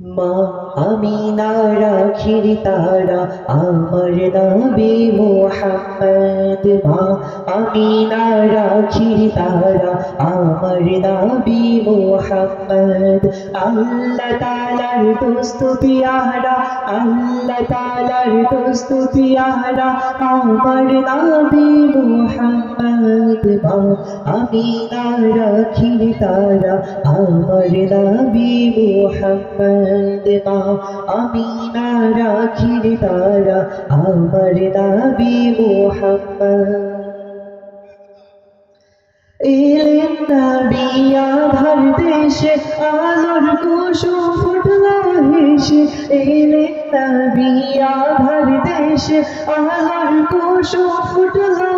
মা আমিনার আখির তারা আমার নবী মুহাম্মদ। মা আমিনার আখির তারা আমার নবী মুহাম্মদ। আল্লাহ তাআলার দোস্ত পিয়ারা, আল্লাহ তাআলার দোস্ত পিয়ারা আমার নবী মুহাম্মদ। মা আমিনার আখির তারা আমার নবী মুহাম্মদ। মা আমিনার আখির তারা আমার নবী মুহাম্মদ। এলেন নবী আধার দেশে আলোর কুসুম ফুটলো হেসে। এলেন নবী আধার দেশে আলোর কুসুম ফুটলো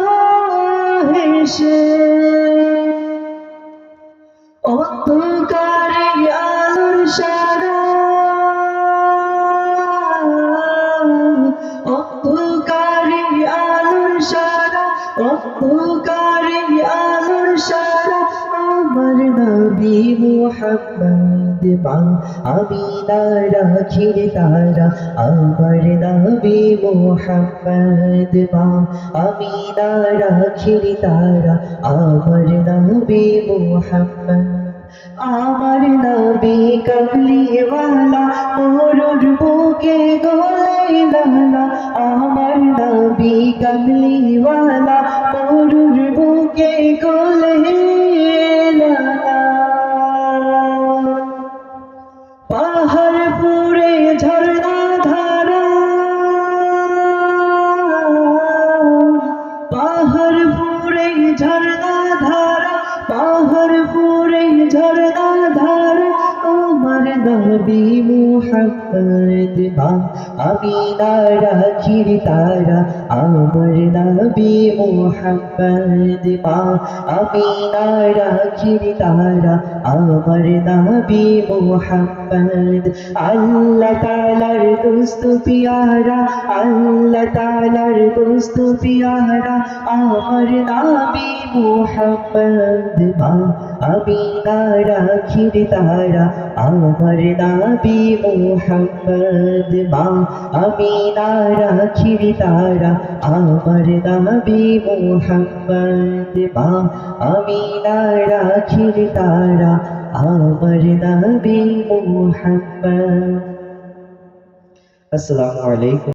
হেসে। অন্ধকারে আলোর সারা, অন্ধকারে আলোর সারা, অন্ধকারে আলোর সারা আমার নবী মুহাম্মদ। মা আমিনার আখির তারা আমার নবী মুহাম্মদ। মা আমিনার আখির তারা আমার নবী মুহাম্মদ। আমার নবী কামলিওয়ালা মোরুর বুকে গলায় লালা। আমার নবী কামলিওয়ালা মোরুর বুকে গলায় লালা। পাহাড় পুরে ঝর্ণা ধারা, পাহাড় পুরে ঝর্ণা ধারা, পাহাড় পুরে ঝর্ণা ধারা আমার নবী মুহাম্মদ। মা আমিনার আখির তারা আমার নবী মুহাম্মদ। মা আমিনার আখির তারা আমার নবী মুহাম্মদ। আল্লাহ তাআলার দোস্ত পিয়ারা, আল্লাহ তাআলার দোস্ত পিয়ারা আমার নবী মুহাম্মদ। মা আমিনার আখির তারা আমার নবী মুহাম্মদ। মা আমিনার আখির তারা আমার নবী মুহাম্মদ। মা আমিনার আখির তারা আমার নবী মুহাম্মদ। আসসালামু আলাইকুম।